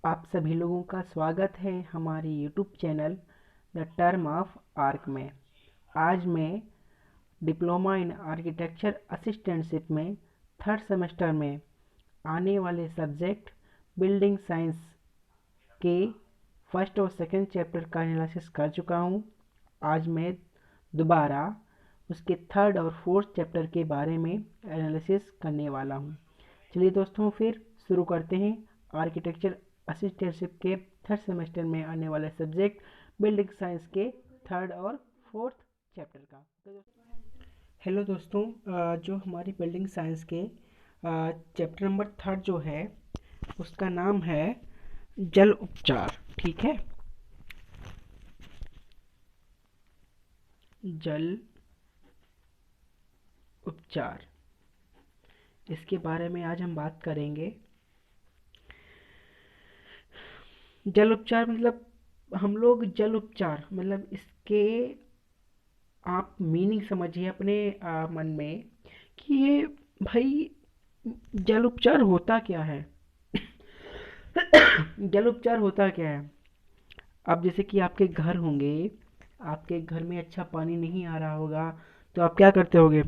आप सभी लोगों का स्वागत है हमारे YouTube channel the term of arc में। आज मैं डिप्लोमा इन आर्किटेक्चर असिस्टेंटशिप में थर्ड सेमेस्टर में आने वाले सब्जेक्ट बिल्डिंग साइंस के फर्स्ट और सेकंड चैप्टर का एनालिसिस कर चुका हूँ। आज मैं दोबारा उसके थर्ड और फोर्थ चैप्टर के बारे में एनालिसिस करने वाला हूँ। चलिए दोस्तों, फिर शुरू करते हैं आर्किटेक्चर असिस्टेंटशिप के थर्ड सेमेस्टर में आने वाले सब्जेक्ट बिल्डिंग साइंस के थर्ड और फोर्थ चैप्टर का। हेलो दोस्तों, जो हमारी बिल्डिंग साइंस के चैप्टर नंबर थर्ड जो है उसका नाम है जल उपचार। ठीक है, जल उपचार, इसके बारे में आज हम बात करेंगे। जल उपचार मतलब हम लोग जल उपचार मतलब इसके आप मीनिंग समझिए अपने मन में कि ये भाई जल उपचार होता क्या है। जल उपचार होता क्या है। अब जैसे कि आपके घर होंगे, आपके घर में अच्छा पानी नहीं आ रहा होगा तो आप क्या करते होगे,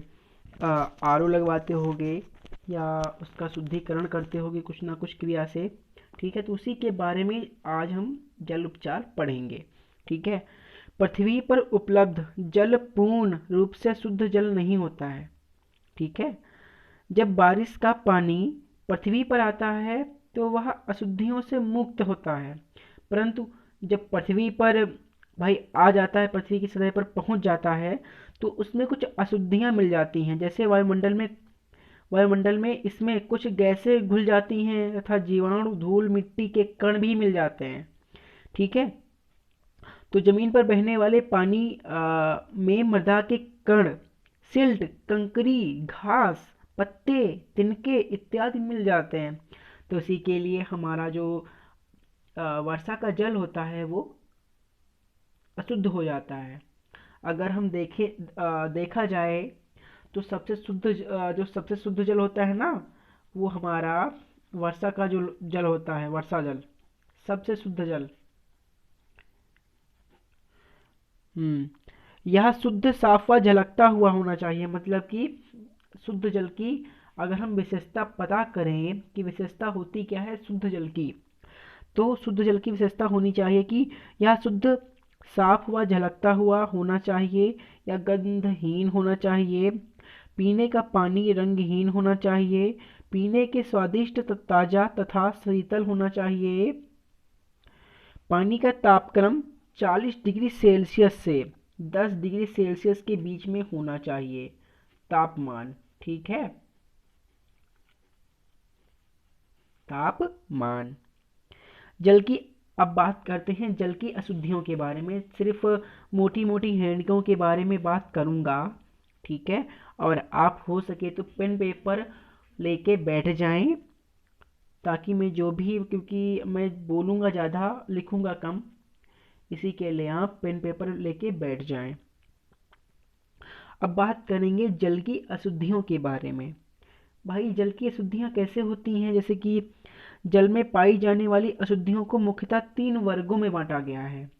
आरओ लगवाते होगे या उसका शुद्धिकरण करते होगे कुछ ना कुछ क्रिया से। ठीक है, तो उसी के बारे में आज हम जल उपचार पढ़ेंगे। ठीक है, पृथ्वी पर उपलब्ध जल पूर्ण रूप से शुद्ध जल नहीं होता है। ठीक है, जब बारिश का पानी पृथ्वी पर आता है तो वह अशुद्धियों से मुक्त होता है, परंतु जब पृथ्वी पर भाई आ जाता है, पृथ्वी की सतह पर पहुंच जाता है तो उसमें कुछ अशुद्धियां मिल जाती हैं। जैसे वायुमंडल में इसमें कुछ गैसें घुल जाती हैं तथा जीवाणु, धूल, मिट्टी के कण भी मिल जाते हैं। ठीक है, तो जमीन पर बहने वाले पानी में मृदा के कण, सिल्ट, कंकरी, घास, पत्ते, तिनके इत्यादि मिल जाते हैं। तो इसी के लिए हमारा जो वर्षा का जल होता है वो अशुद्ध हो जाता है। अगर हम देखा जाए तो जो सबसे शुद्ध जल होता है ना, वो हमारा वर्षा का जो जल होता है, वर्षा जल सबसे शुद्ध जल। यह शुद्ध, साफ व झलकता हुआ होना चाहिए। मतलब कि शुद्ध जल की अगर हम विशेषता पता करें कि विशेषता होती क्या है शुद्ध जल की, तो शुद्ध जल की विशेषता होनी चाहिए कि यह शुद्ध, साफ व झलकता हुआ होना चाहिए, या गंधहीन होना चाहिए, पीने का पानी रंगहीन होना चाहिए, पीने के स्वादिष्ट, ताजा तथा शीतल होना चाहिए, पानी का तापक्रम 40 डिग्री सेल्सियस से 10 डिग्री सेल्सियस के बीच में होना चाहिए तापमान। ठीक है, तापमान। जल की अब बात करते हैं जल की अशुद्धियों के बारे में। सिर्फ मोटी मोटी हेडिंगों के बारे में बात करूंगा। ठीक है, और आप हो सके तो पेन पेपर लेके बैठ जाएं, ताकि मैं जो भी, क्योंकि मैं बोलूँगा ज़्यादा लिखूँगा कम, इसी के लिए आप पेन पेपर लेके बैठ जाएं। अब बात करेंगे जल की अशुद्धियों के बारे में। भाई जल की अशुद्धियाँ कैसे होती हैं, जैसे कि जल में पाई जाने वाली अशुद्धियों को मुख्यतः 3 वर्गों में बांटा गया है।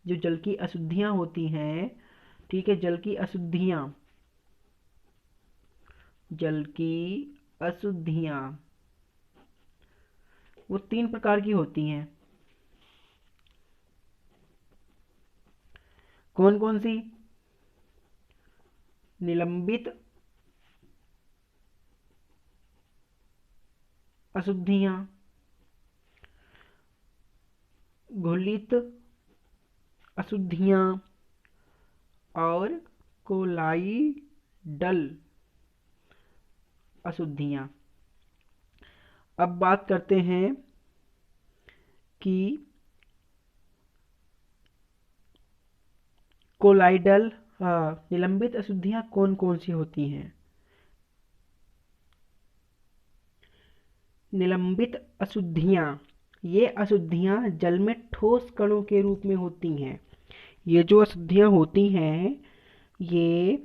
जो जल की अशुद्धियाँ होती हैं, ठीक है, जल की अशुद्धियाँ वो 3 प्रकार की होती हैं। कौन कौन सी? निलंबित अशुद्धियाँ, घुलित अशुद्धियाँ और कोलाइडल अशुद्धियाँ। अब बात करते हैं कि कोलाइडल निलंबित अशुद्धियाँ कौन कौन सी होती हैं। निलंबित अशुद्धियाँ, ये अशुद्धियाँ जल में ठोस कणों के रूप में होती हैं। ये जो अशुद्धियाँ होती हैं ये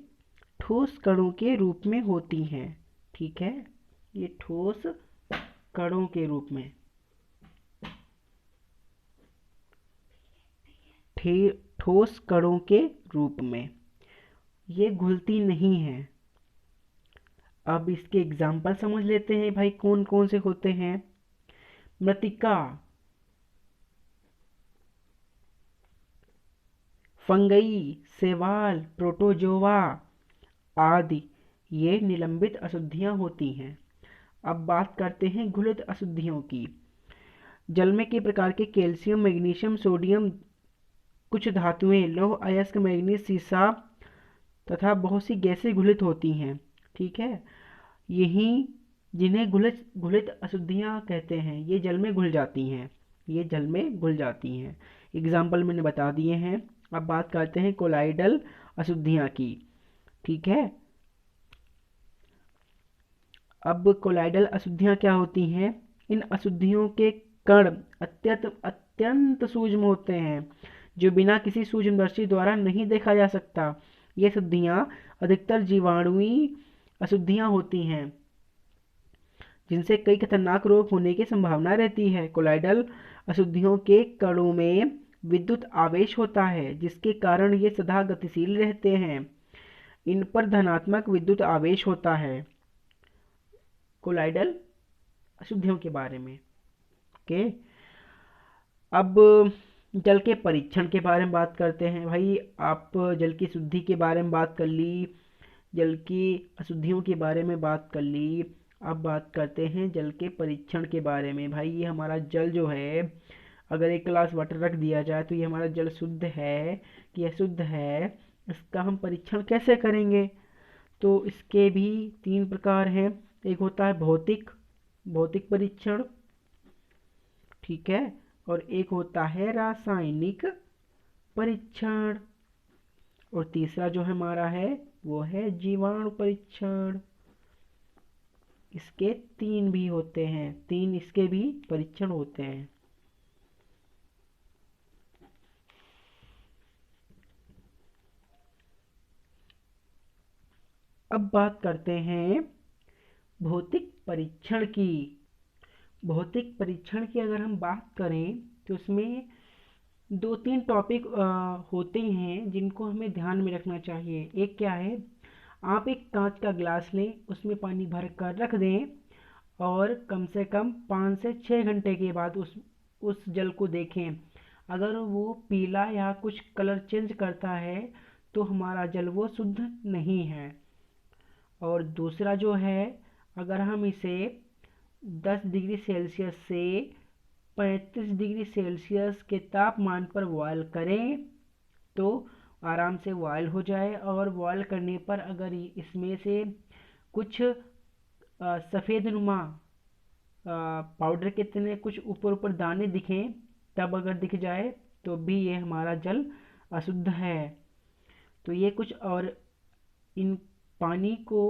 ठोस कणों के रूप में होती हैं। ठीक है, ये ठोस कणों के रूप में। ठोस कणों के रूप में। ये घुलती नहीं है। अब इसके एग्जाम्पल समझ लेते हैं भाई, कौन कौन से होते हैं। मृत्तिका, फंगई, शैवाल, प्रोटोजोआ आदि ये निलंबित अशुद्धियां होती हैं। अब बात करते हैं घुलित अशुद्धियों की। जल में कई प्रकार के कैल्शियम, मैग्नीशियम, सोडियम, कुछ धातुएं, लौह अयस्क, मैग्नीज, सीसा तथा बहुत सी गैसें घुलित होती हैं। ठीक है, यही जिन्हें घुलित घुलित अशुद्धियां कहते हैं, ये जल में घुल जाती हैं। ये जल में घुल जाती हैं। एग्जाम्पल मैंने बता दिए हैं। अब बात करते हैं कोलाइडल अशुद्धियां की। ठीक है, अब कोलाइडल अशुद्धियां क्या होती हैं। इन अशुद्धियों के कण अत्यंत अत्यंत सूक्ष्म होते हैं, जो बिना किसी सूक्ष्मदर्शी द्वारा नहीं देखा जा सकता। ये अशुद्धियां अधिकतर जीवाणुई अशुद्धियां होती हैं, जिनसे कई खतरनाक रोग होने की संभावना रहती है। कोलाइडल अशुद्धियों के कणों में विद्युत आवेश होता है, जिसके कारण ये सदा गतिशील रहते हैं। इन पर धनात्मक विद्युत आवेश होता है। कोलाइडल अशुद्धियों के बारे में। ओके, अब जल के परीक्षण के बारे में बात करते हैं। भाई आप जल की शुद्धि के बारे में बात कर ली, जल की अशुद्धियों के बारे में बात कर ली। अब बात करते हैं जल के परीक्षण के बारे में। भाई ये हमारा जल जो है, अगर एक गिलास वाटर रख दिया जाए तो ये हमारा जल शुद्ध है कि अशुद्ध है, इसका हम परीक्षण कैसे करेंगे। तो इसके भी 3 प्रकार हैं। एक होता है भौतिक भौतिक परीक्षण, ठीक है, और एक होता है रासायनिक परीक्षण, और तीसरा जो हमारा है वो है जीवाणु परीक्षण। इसके 3 भी होते हैं, 3 इसके भी परीक्षण होते हैं। अब बात करते हैं भौतिक परीक्षण की। भौतिक परीक्षण की अगर हम बात करें तो उसमें 2-3 टॉपिक होते हैं जिनको हमें ध्यान में रखना चाहिए। एक क्या है, आप एक कांच का गिलास लें, उसमें पानी भर कर रख दें और कम से कम 5 से 6 घंटे के बाद उस जल को देखें। अगर वो पीला या कुछ कलर चेंज करता है तो हमारा जल वो शुद्ध नहीं है। और दूसरा जो है, अगर हम इसे 10 डिग्री सेल्सियस से 35 डिग्री सेल्सियस के तापमान पर बॉयल करें तो आराम से बॉयल हो जाए, और बॉयल करने पर अगर इसमें से कुछ सफ़ेद नुमा पाउडर के तरह कुछ ऊपर ऊपर दाने दिखें, तब अगर दिख जाए तो भी ये हमारा जल अशुद्ध है। तो ये कुछ, और इन पानी को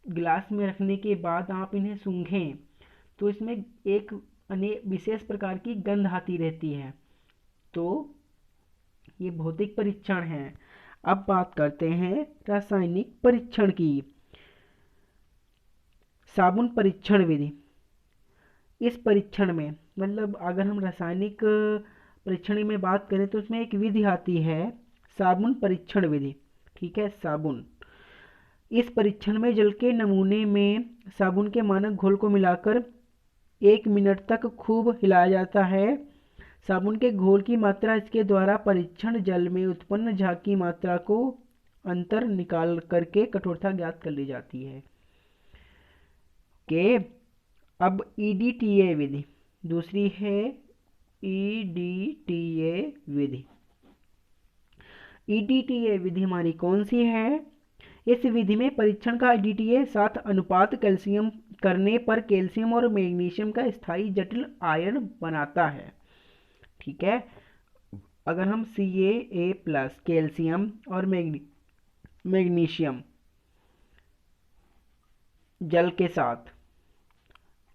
गिलास में रखने के बाद आप इन्हें सूंघें तो इसमें एक विशेष प्रकार की गंध आती रहती है। तो ये भौतिक परीक्षण है। अब बात करते हैं रासायनिक परीक्षण की। साबुन परीक्षण विधि। इस परीक्षण में, मतलब अगर हम रासायनिक परीक्षण में बात करें तो उसमें एक विधि आती है, साबुन परीक्षण विधि। ठीक है, साबुन। इस परीक्षण में जल के नमूने में साबुन के मानक घोल को मिलाकर 1 मिनट तक खूब हिलाया जाता है। साबुन के घोल की मात्रा इसके द्वारा परीक्षण जल में उत्पन्न झाग की मात्रा को अंतर निकाल करके कठोरता ज्ञात कर ली जाती है। के अब ईडीटीए विधि दूसरी है। ईडीटीए विधि, ईडीटीए विधि हमारी कौन सी है। इस विधि में परीक्षण का ईडीटीए 7 अनुपात कैल्शियम करने पर कैल्शियम और मैग्नीशियम का स्थायी जटिल आयन बनाता है। ठीक है, अगर हम CaA+ कैल्शियम और मैग्नीशियम जल के साथ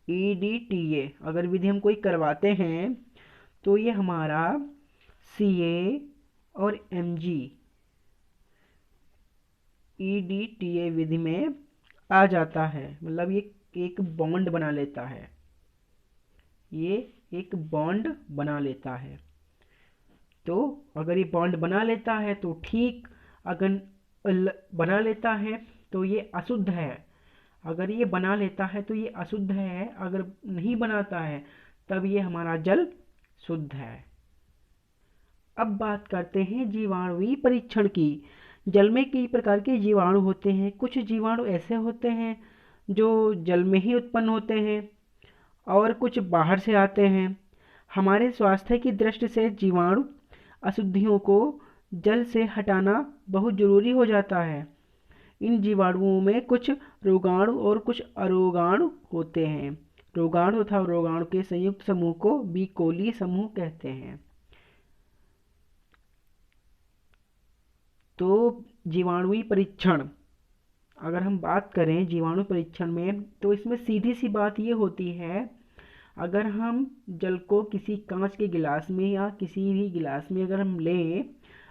ईडीटीए अगर विधि हम कोई करवाते हैं तो ये हमारा Ca और Mg ईडीटीए विधि में आ जाता है। मतलब ये एक बॉन्ड बना लेता है, ये एक बॉन्ड बना लेता है। तो अगर ये बॉन्ड बना लेता है तो ठीक, अगर बना लेता है तो ये अशुद्ध है। अगर ये बना लेता है तो ये अशुद्ध है, अगर नहीं बनाता है तब ये हमारा जल शुद्ध है। अब बात करते हैं जीवाणुवीय परीक्षण की। जल में कई प्रकार के जीवाणु होते हैं। कुछ जीवाणु ऐसे होते हैं जो जल में ही उत्पन्न होते हैं और कुछ बाहर से आते हैं। हमारे स्वास्थ्य की दृष्टि से जीवाणु अशुद्धियों को जल से हटाना बहुत जरूरी हो जाता है। इन जीवाणुओं में कुछ रोगाणु और कुछ अरोगाणु होते हैं। रोगाणु तथा रोगाणु के संयुक्त समूह को बीकोलीय समूह कहते हैं। तो जीवाणुवीय परीक्षण, अगर हम बात करें जीवाणु परीक्षण में, तो इसमें सीधी सी बात ये होती है, अगर हम जल को किसी कांच के गिलास में या किसी भी गिलास में अगर हम लें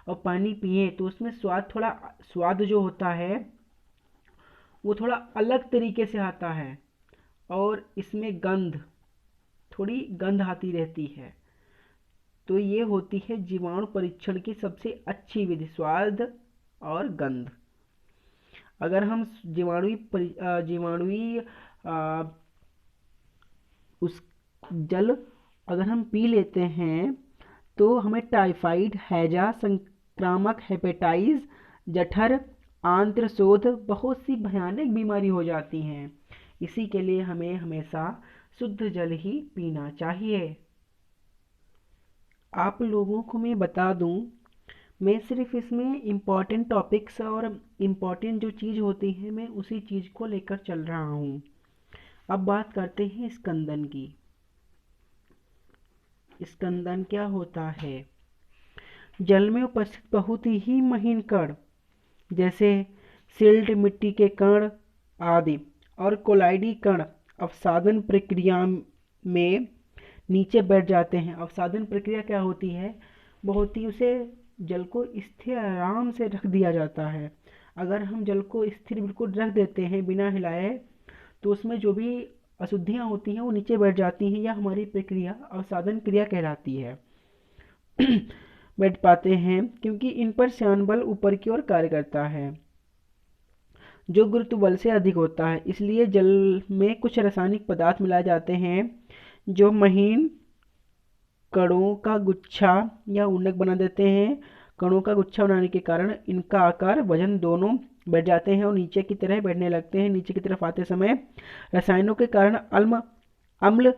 और पानी पिए तो उसमें स्वाद जो होता है वो थोड़ा अलग तरीके से आता है और इसमें थोड़ी गंध आती रहती है। तो ये होती है जीवाणु परीक्षण की सबसे अच्छी विधि, स्वाद और गंध। अगर हम जीवाणुई उस जल अगर हम पी लेते हैं तो हमें टाइफाइड, हैजा, संक्रामक हेपेटाइटिस, जठर, आंत्र शोथ, बहुत सी भयानक बीमारी हो जाती हैं। इसी के लिए हमें हमेशा शुद्ध जल ही पीना चाहिए। आप लोगों को मैं बता दूं, मैं सिर्फ इसमें इम्पॉर्टेंट टॉपिक्स और इम्पॉर्टेंट जो चीज़ होती है मैं उसी चीज़ को लेकर चल रहा हूँ। अब बात करते हैं स्कंदन की। स्कंदन क्या होता है? जल में उपस्थित बहुत ही महीन कण जैसे सिल्ट, मिट्टी के कण आदि और कोलाइडी कण अवसादन प्रक्रिया में नीचे बैठ जाते हैं। अवसादन प्रक्रिया क्या होती है? बहुत ही उसे जल को स्थिर आराम से रख दिया जाता है। अगर हम जल को स्थिर बिल्कुल रख देते हैं बिना हिलाए तो उसमें जो भी अशुद्धियाँ होती हैं वो नीचे बैठ जाती हैं, या हमारी प्रक्रिया अवसादन क्रिया कहलाती है। बैठ पाते हैं क्योंकि इन पर श्यान बल ऊपर की ओर कार्य करता है जो गुरुत्व बल से अधिक होता है। इसलिए जल में कुछ रासायनिक पदार्थ मिलाए जाते हैं जो महीन कणों का गुच्छा या उन्नक बना देते हैं। कणों का गुच्छा बनाने के कारण इनका आकार, वजन दोनों बढ़ जाते हैं और नीचे की तरह बढ़ने लगते हैं। नीचे की तरफ आते समय रसायनों के कारण अम्ल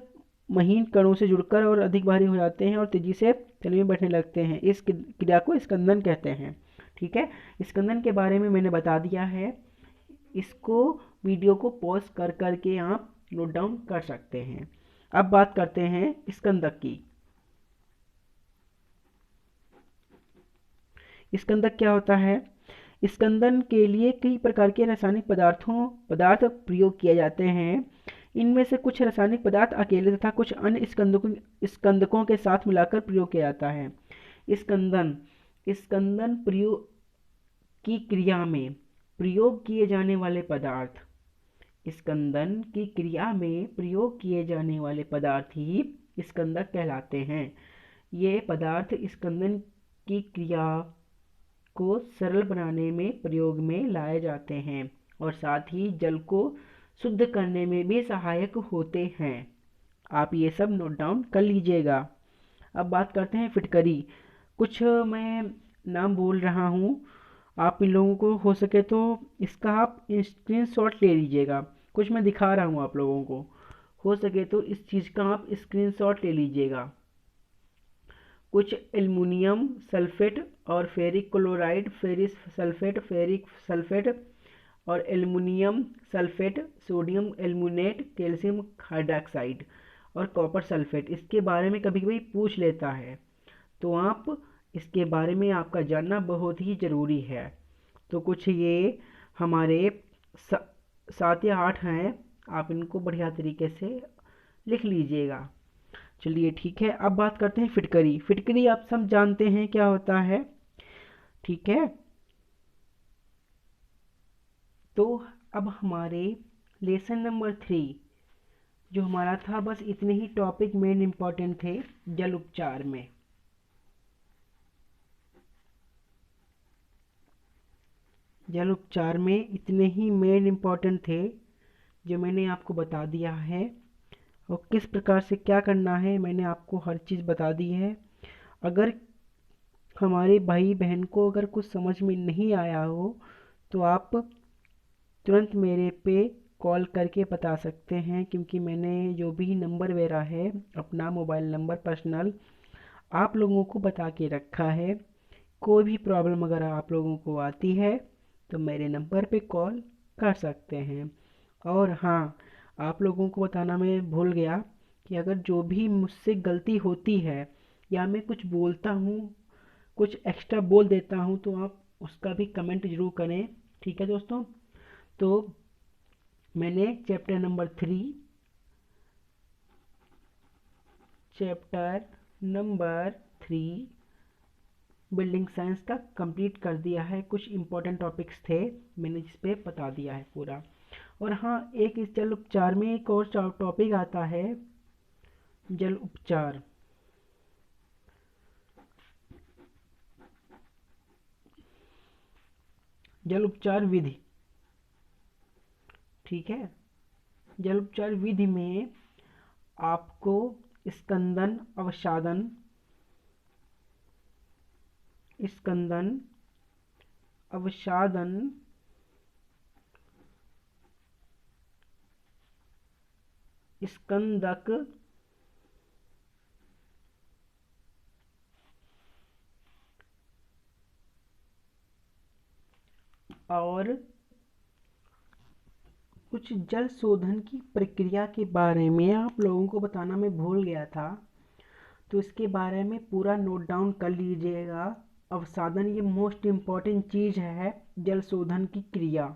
महीन कणों से जुड़कर और अधिक भारी हो जाते हैं और तेजी से जल में बैठने लगते हैं। इस क्रिया को स्कंदन कहते हैं। ठीक है, स्कंदन के बारे में मैंने बता दिया है। इसको वीडियो को पॉज कर करके आप नोट डाउन कर सकते हैं। अब बात करते हैं स्कंदक की। स्कंदक क्या होता है? स्कंदन के लिए कई प्रकार के रासायनिक पदार्थ प्रयोग किए जाते हैं। इनमें से कुछ रासायनिक पदार्थ अकेले तथा कुछ अन्य स्कंदकों के साथ मिलाकर प्रयोग किया जाता है। स्कंदन प्रयोग की क्रिया में प्रयोग किए जाने वाले पदार्थ, स्कंदन की क्रिया में प्रयोग किए जाने वाले पदार्थ ही स्कंदक कहलाते हैं। ये पदार्थ स्कंदन की क्रिया को सरल बनाने में प्रयोग में लाए जाते हैं और साथ ही जल को शुद्ध करने में भी सहायक होते हैं। आप ये सब नोट डाउन कर लीजिएगा। अब बात करते हैं फिटकरी। कुछ मैं नाम बोल रहा हूँ, आप इन लोगों को हो सके तो इसका आप स्क्रीनशॉट ले लीजिएगा। कुछ मैं दिखा रहा हूँ आप लोगों को, हो सके तो इस चीज़ का आप स्क्रीनशॉट ले लीजिएगा। कुछ एल्युमिनियम सल्फेट और ferric chloride, ferrous sulphate, ferric sulphate और aluminium sulphate, sodium aluminate, calcium hydroxide और कॉपर सल्फेट, इसके बारे में कभी कभी पूछ लेता है, तो आप इसके बारे में आपका जानना बहुत ही ज़रूरी है। तो कुछ ये हमारे 7 या 8 हैं, आप इनको बढ़िया तरीके से लिख लीजिएगा। चलिए ठीक है, अब बात करते हैं फिटकरी। फिटकरी आप सब जानते हैं क्या होता है, ठीक है। तो अब हमारे लेसन नंबर 3 जो हमारा था, बस इतने ही टॉपिक मेन इम्पॉर्टेंट थे जल उपचार में। जल उपचार में इतने ही मेन इम्पोर्टेंट थे जो मैंने आपको बता दिया है, और किस प्रकार से क्या करना है मैंने आपको हर चीज़ बता दी है। अगर हमारे भाई बहन को अगर कुछ समझ में नहीं आया हो तो आप तुरंत मेरे पे कॉल करके बता सकते हैं, क्योंकि मैंने जो भी नंबर मेरा है, अपना मोबाइल नंबर पर्सनल, आप लोगों को बता के रखा है। कोई भी प्रॉब्लम अगर आप लोगों को आती है तो मेरे नंबर पे कॉल कर सकते हैं। और हाँ, आप लोगों को बताना मैं भूल गया कि अगर जो भी मुझसे गलती होती है या मैं कुछ बोलता हूँ, कुछ एक्स्ट्रा बोल देता हूँ, तो आप उसका भी कमेंट ज़रूर करें। ठीक है दोस्तों? तो मैंने चैप्टर नंबर 3 बिल्डिंग साइंस का कंप्लीट कर दिया है। कुछ इम्पोर्टेंट टॉपिक्स थे मैंने जिस पे बता दिया है पूरा। और हाँ, एक इस जल उपचार में एक और टॉपिक आता है, जल उपचार। जल उपचार विधि, ठीक है? जल उपचार विधि में आपको स्कंदन अवसादन, स्कंदन अवसादन, स्कंदक, और कुछ जल शोधन की प्रक्रिया के बारे में आप लोगों को बताना मैं भूल गया था, तो इसके बारे में पूरा नोट डाउन कर लीजिएगा। अवसादन ये मोस्ट इम्पॉर्टेंट चीज़ है, जल शोधन की क्रिया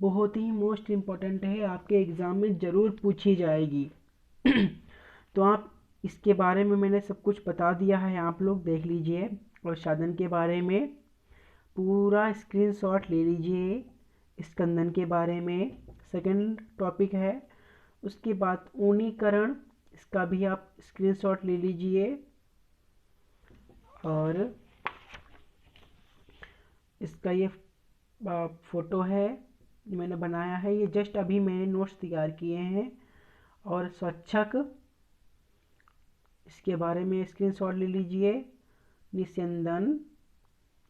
बहुत ही मोस्ट इम्पॉर्टेंट है, आपके एग्ज़ाम में ज़रूर पूछी जाएगी। तो आप इसके बारे में मैंने सब कुछ बता दिया है, आप लोग देख लीजिए। अवसादन के बारे में पूरा स्क्रीनशॉट ले लीजिए। स्कंदन के बारे में सेकंड टॉपिक है। उसके बाद ऊनीकरण, इसका भी आप स्क्रीनशॉट ले लीजिए। और इसका ये फ़ोटो है जो मैंने बनाया है, ये जस्ट अभी मैंने नोट्स तैयार किए हैं। और स्वच्छक, इसके बारे में स्क्रीनशॉट ले लीजिए। निस्यंदन,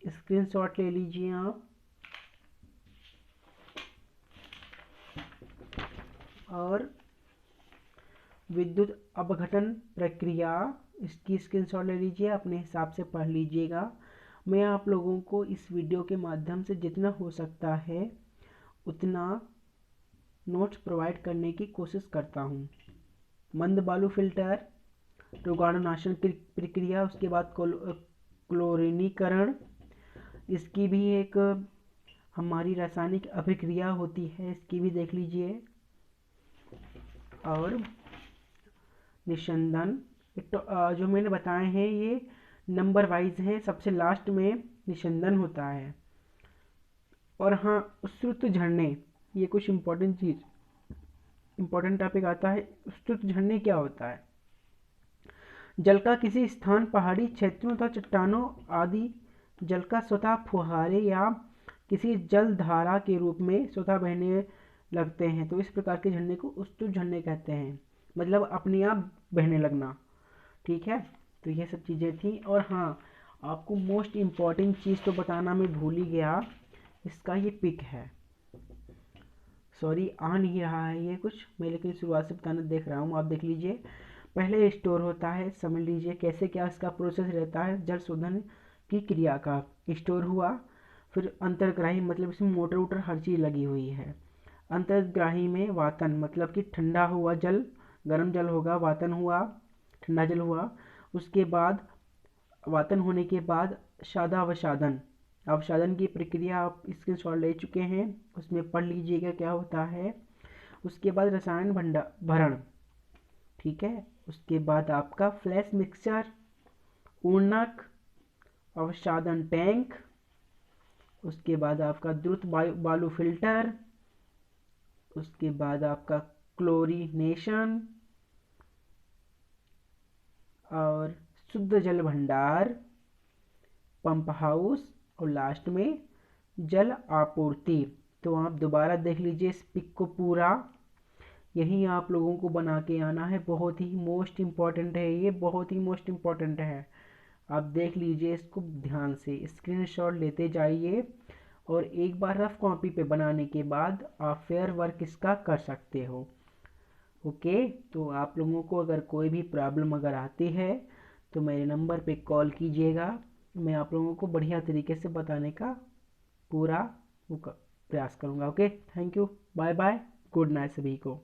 स्क्रीनशॉट ले लीजिए आप। और विद्युत अपघटन प्रक्रिया, इसकी स्क्रीनशॉट ले लीजिए, अपने हिसाब से पढ़ लीजिएगा। मैं आप लोगों को इस वीडियो के माध्यम से जितना हो सकता है उतना नोट्स प्रोवाइड करने की कोशिश करता हूँ। मंद बालू फिल्टर, रोगाणुनाशन की प्रक्रिया, उसके बाद क्लोरीनीकरण, इसकी भी एक हमारी रासायनिक अभिक्रिया होती है, इसकी भी देख लीजिए। और निस्यंदन, जो मैंने बताए हैं ये नंबर वाइज हैं, सबसे लास्ट में निस्यंदन होता है। और हाँ, उत्सुत झरने, ये कुछ इम्पोर्टेंट चीज़, इम्पोर्टेंट टॉपिक आता है। उत्सुत झरने क्या होता है? जल का किसी स्थान, पहाड़ी क्षेत्रों तथा चट्टानों आदि जल का स्वतः फुहारे या किसी जल धारा के रूप में स्वतः बहने लगते हैं, तो इस प्रकार के झरने को उत्सुत झरने कहते हैं, मतलब अपने आप बहने लगना। ठीक है? तो ये सब चीज़ें थी। और हाँ, आपको मोस्ट इम्पॉर्टेंट चीज़ तो बताना मैं भूल ही गया, इसका ये पिक है। सॉरी, आ नहीं रहा है ये कुछ, मैं लेकिन शुरुआत से बताना देख रहा हूँ, आप देख लीजिए। पहले स्टोर होता है, समझ लीजिए कैसे क्या इसका प्रोसेस रहता है जल शोधन की क्रिया का। स्टोर हुआ, फिर अंतर्ग्राही मतलब इसमें मोटर वोटर हर चीज़ लगी हुई है। अंतर्ग्राही में वातन मतलब कि ठंडा हुआ जल, गर्म जल होगा, वातन हुआ, ठंडा जल हुआ। उसके बाद वातन होने के बाद शादावसादन, अवसादन की प्रक्रिया आप स्क्रीनशॉट ले चुके हैं, उसमें पढ़ लीजिएगा क्या होता है। उसके बाद रसायन भरण, ठीक है। उसके बाद आपका फ्लैश मिक्सचर, ऊर्णक, अवसादन टैंक, उसके बाद आपका द्रुत बालू फिल्टर, उसके बाद आपका क्लोरीनेशन, और शुद्ध जल भंडार, पंप हाउस, और लास्ट में जल आपूर्ति। तो आप दोबारा देख लीजिए इस पिक को पूरा, यही आप लोगों को बना के आना है। बहुत ही मोस्ट इम्पॉर्टेंट है ये, बहुत ही मोस्ट इम्पॉर्टेंट है। आप देख लीजिए इसको ध्यान से, स्क्रीनशॉट लेते जाइए और एक बार रफ कॉपी पे बनाने के बाद आप फेयर वर्क इसका कर सकते हो। ओके, तो आप लोगों को अगर कोई भी प्रॉब्लम अगर आती है तो मेरे नंबर पे कॉल कीजिएगा। मैं आप लोगों को बढ़िया तरीके से बताने का पूरा प्रयास करूँगा। Okay, thank you, bye bye, good night सभी को।